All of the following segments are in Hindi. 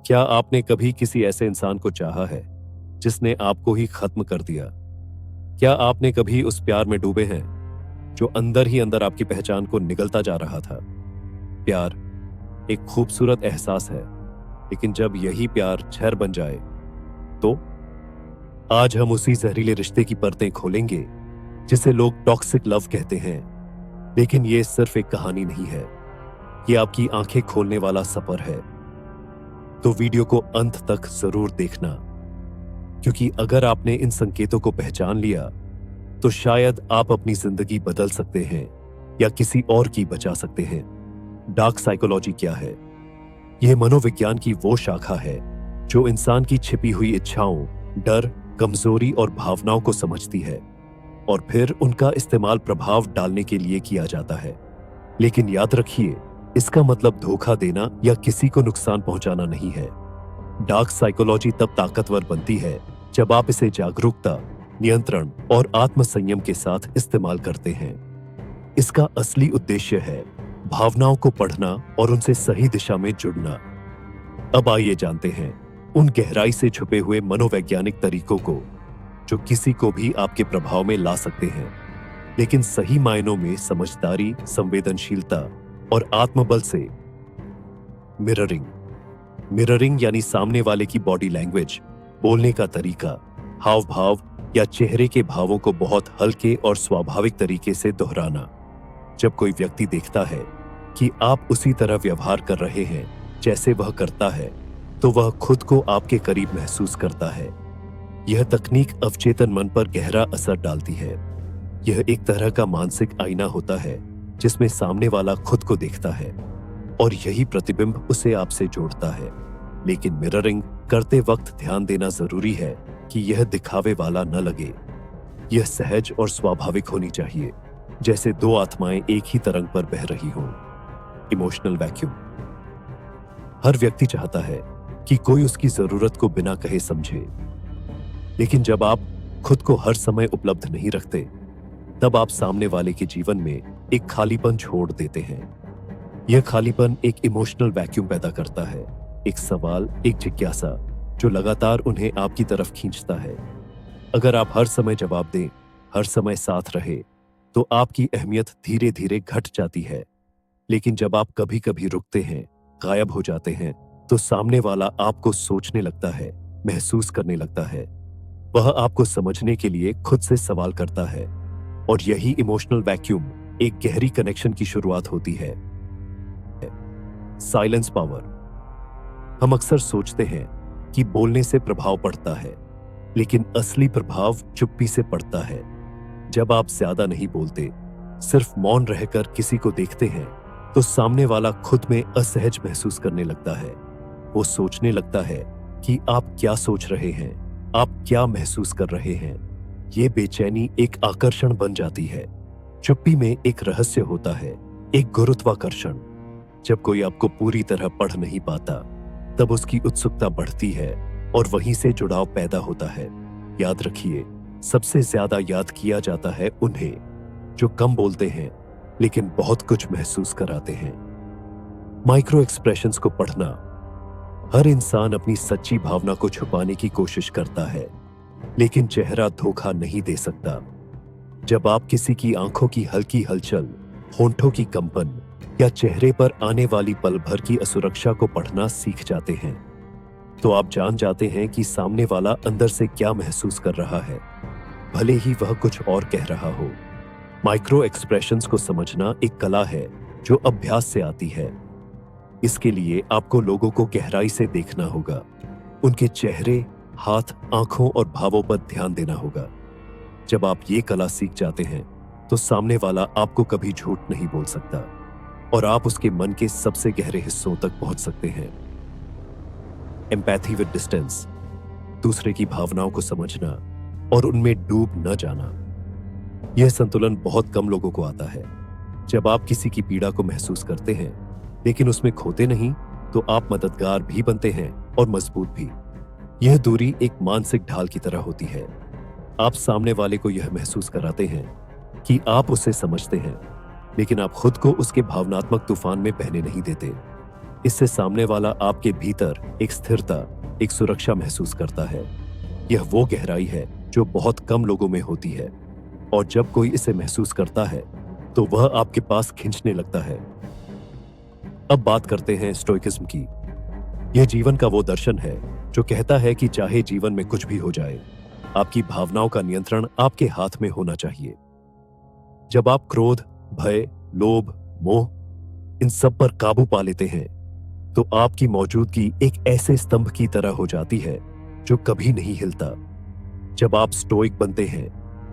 क्या आपने कभी किसी ऐसे इंसान को चाहा है जिसने आपको ही खत्म कर दिया? क्या आपने कभी उस प्यार में डूबे हैं जो अंदर ही अंदर आपकी पहचान को निगलता जा रहा था? प्यार एक खूबसूरत एहसास है, लेकिन जब यही प्यार जहर बन जाए तो आज हम उसी जहरीले रिश्ते की परतें खोलेंगे जिसे लोग टॉक्सिक लव कहते हैं। लेकिन ये सिर्फ एक कहानी नहीं है, ये आपकी आंखें खोलने वाला सफर है। तो वीडियो को अंत तक जरूर देखना, क्योंकि अगर आपने इन संकेतों को पहचान लिया तो शायद आप अपनी जिंदगी बदल सकते हैं या किसी और की बचा सकते हैं। डार्क साइकोलॉजी क्या है? यह मनोविज्ञान की वो शाखा है जो इंसान की छिपी हुई इच्छाओं, डर, कमजोरी और भावनाओं को समझती है और फिर उनका इस्तेमाल प्रभाव डालने के लिए किया जाता है। लेकिन याद रखिए, इसका मतलब धोखा देना या किसी को नुकसान पहुंचाना नहीं है। डार्क साइकोलॉजी तब ताकतवर बनती है जब आप इसे जागरूकता, नियंत्रण और आत्मसंयम के साथ इस्तेमाल करते हैं। इसका असली उद्देश्य है भावनाओं को पढ़ना और उनसे सही दिशा में जुड़ना। अब आइए जानते हैं उन गहराई से छुपे हुए मनोवैज्ञानिक तरीकों को जो किसी को भी आपके प्रभाव में ला सकते हैं, लेकिन सही मायनों में समझदारी, संवेदनशीलता और आत्मबल से। मिररिंग यानी सामने वाले की बॉडी लैंग्वेज, बोलने का तरीका, हाव भाव या चेहरे के भावों को बहुत हल्के और स्वाभाविक तरीके से दोहराना। जब कोई व्यक्ति देखता है कि आप उसी तरह व्यवहार कर रहे हैं जैसे वह करता है, तो वह खुद को आपके करीब महसूस करता है। यह तकनीक अवचेतन मन पर गहरा असर डालती है। यह एक तरह का मानसिक आईना होता है जिसमें सामने वाला खुद को देखता है और यही प्रतिबिंब उसे आपसे जोड़ता है। लेकिन मिररिंग करते वक्त ध्यान देना जरूरी है कि यह दिखावे वाला न लगे। यह सहज और स्वाभाविक होनी चाहिए, जैसे दो आत्माएं एक ही तरंग पर बह रही हों। Emotional vacuum. हर व्यक्ति चाहता है कि कोई उसकी जरूरत को बिना कहे समझे, लेकिन जब आप खुद को हर समय उपलब्ध नहीं रखते, तब आप सामने वाले के जीवन में एक खालीपन छोड़ देते हैं। यह खालीपन एक इमोशनल वैक्यूम पैदा करता है, एक सवाल, एक जिज्ञासा जो लगातार उन्हें आपकी तरफ खींचता है। अगर आप हर समय जवाब दें, हर समय साथ रहे, तो आपकी अहमियत धीरे धीरे घट जाती है। लेकिन जब आप कभी कभी रुकते हैं, गायब हो जाते हैं, तो सामने वाला आपको सोचने लगता है, महसूस करने लगता है। वह आपको समझने के लिए खुद से सवाल करता है और यही इमोशनल वैक्यूम एक गहरी कनेक्शन की शुरुआत होती है। Silence power. हम अक्सर सोचते हैं कि बोलने से प्रभाव पड़ता है, लेकिन असली प्रभाव चुप्पी से पड़ता है। जब आप ज्यादा नहीं बोलते, सिर्फ मौन रहकर किसी को देखते हैं, तो सामने वाला खुद में असहज महसूस करने लगता है। वो सोचने लगता है कि आप क्या सोच रहे हैं, आप क्या महसूस कर रहे हैं। ये बेचैनी एक आकर्षण बन जाती है। चुप्पी में एक रहस्य होता है, एक गुरुत्वाकर्षण। जब कोई आपको पूरी तरह पढ़ नहीं पाता, तब उसकी उत्सुकता बढ़ती है और वहीं से जुड़ाव पैदा होता है। याद रखिए, सबसे ज्यादा याद किया जाता है उन्हें जो कम बोलते हैं लेकिन बहुत कुछ महसूस कराते हैं। माइक्रो एक्सप्रेशंस को पढ़ना। हर इंसान अपनी सच्ची भावना को छुपाने की कोशिश करता है, लेकिन चेहरा धोखा नहीं दे सकता। जब आप किसी की आंखों की हल्की हलचल, होंठों की कंपन या चेहरे पर आने वाली पल भर की असुरक्षा को पढ़ना सीख जाते हैं, तो आप जान जाते हैं कि सामने वाला अंदर से क्या महसूस कर रहा है, भले ही वह कुछ और कह रहा हो। माइक्रो एक्सप्रेशंस को समझना एक कला है जो अभ्यास से आती है। इसके लिए आपको लोगों को गहराई से देखना होगा, उनके चेहरे, हाथ, आंखों और भावों पर ध्यान देना होगा। जब आप ये कला सीख जाते हैं, तो सामने वाला आपको कभी झूठ नहीं बोल सकता और आप उसके मन के सबसे गहरे हिस्सों तक पहुंच सकते हैं। Empathy with distance. दूसरे की भावनाओं को समझना और उनमें डूब न जाना। यह संतुलन बहुत कम लोगों को आता है। जब आप किसी की पीड़ा को महसूस करते हैं लेकिन उसमें खोते नहीं, तो आप मददगार भी बनते हैं और मजबूत भी। यह दूरी एक मानसिक ढाल की तरह होती है। आप सामने वाले को यह महसूस कराते हैं कि आप उसे समझते हैं, लेकिन आप खुद को उसके भावनात्मक तूफान में बहने नहीं देते। इससे सामने वाला आपके भीतर एक स्थिरता, एक सुरक्षा महसूस करता है। यह वो गहराई है जो बहुत कम लोगों में होती है, और जब कोई इसे महसूस करता है तो वह आपके पास खींचने लगता है। अब बात करते हैं स्टोइकिज्म की। यह जीवन का वो दर्शन है जो कहता है कि चाहे जीवन में कुछ भी हो जाए, आपकी भावनाओं का नियंत्रण आपके हाथ में होना चाहिए। जब आप क्रोध, भय, लोभ, मोह, इन सब पर काबू पा लेते हैं तो आपकी मौजूदगी एक ऐसे स्तंभ की तरह हो जाती है जो कभी नहीं हिलता। जब आप स्टोइक बनते हैं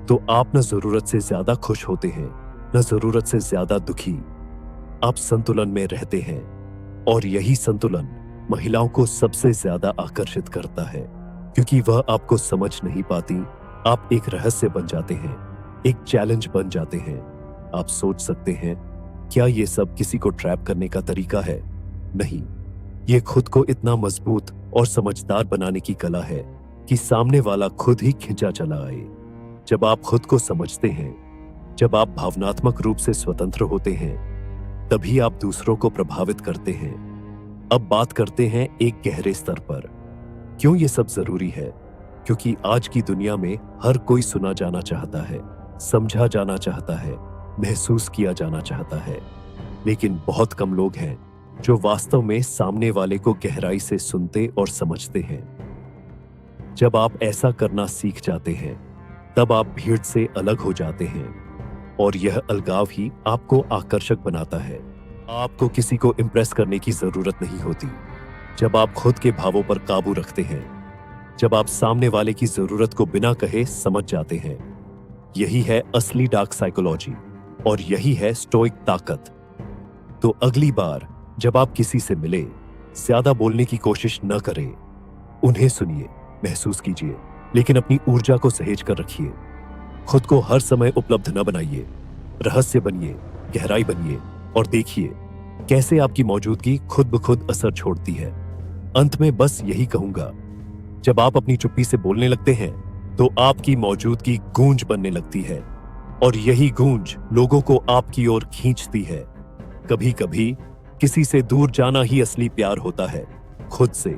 तो आप न जरूरत से ज्यादा खुश होते हैं, न जरूरत से ज्यादा दुखी। आप संतुलन में रहते हैं, और यही संतुलन महिलाओं को सबसे ज्यादा आकर्षित करता है, क्योंकि वह आपको समझ नहीं पाती। आप एक रहस्य बन जाते हैं, एक चैलेंज बन जाते हैं। आप सोच सकते हैं, क्या यह सब किसी को ट्रैप करने का तरीका है? नहीं, यह खुद को इतना मजबूत और समझदार बनाने की कला है कि सामने वाला खुद ही खिंचा चला आए। जब आप खुद को समझते हैं, जब आप भावनात्मक रूप से स्वतंत्र होते हैं, तभी आप दूसरों को प्रभावित करते हैं। अब बात करते हैं एक गहरे स्तर पर। क्यों ये सब जरूरी है? क्योंकि आज की दुनिया में हर कोई सुना जाना चाहता है, समझा जाना चाहता है, महसूस किया जाना चाहता है, लेकिन बहुत कम लोग हैं जो वास्तव में सामने वाले को गहराई से सुनते और समझते हैं। जब आप ऐसा करना सीख जाते हैं, तब आप भीड़ से अलग हो जाते हैं, और यह अलगाव ही आपको आकर्षक बनाता है। आपको किसी को इम्प्रेस करने की जरूरत नहीं होती। जब आप खुद के भावों पर काबू रखते हैं, जब आप सामने वाले की जरूरत को बिना कहे समझ जाते हैं, यही है असली डार्क साइकोलॉजी, और यही है स्टोइक ताकत। तो अगली बार जब आप किसी से मिले, ज्यादा बोलने की कोशिश न करें। उन्हें सुनिए, महसूस कीजिए, लेकिन अपनी ऊर्जा को सहेज कर रखिए। खुद को हर समय उपलब्ध न बनाइए। रहस्य बनिए, गहराई बनिए, और देखिए कैसे आपकी मौजूदगी खुद ब खुद असर छोड़ती है। अंत में बस यही कहूंगा, जब आप अपनी चुप्पी से बोलने लगते हैं तो आपकी मौजूदगी गूंज बनने लगती है, और यही गूंज लोगों को आपकी ओर खींचती है। कभी कभी किसी से दूर जाना ही असली प्यार होता है, खुद से।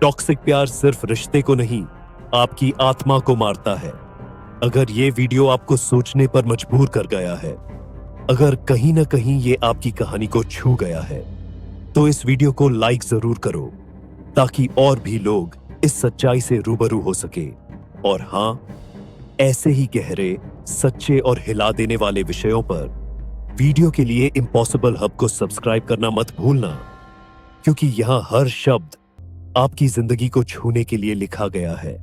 टॉक्सिक प्यार सिर्फ रिश्ते को नहीं, आपकी आत्मा को मारता है। अगर ये वीडियो आपको सोचने पर मजबूर कर गया है, अगर कहीं ना कहीं ये आपकी कहानी को छू गया है, तो इस वीडियो को लाइक जरूर करो, ताकि और भी लोग इस सच्चाई से रूबरू हो सके। और हां, ऐसे ही गहरे, सच्चे और हिला देने वाले विषयों पर वीडियो के लिए इम्पॉसिबल हब को सब्सक्राइब करना मत भूलना, क्योंकि यहां हर शब्द आपकी जिंदगी को छूने के लिए लिखा गया है।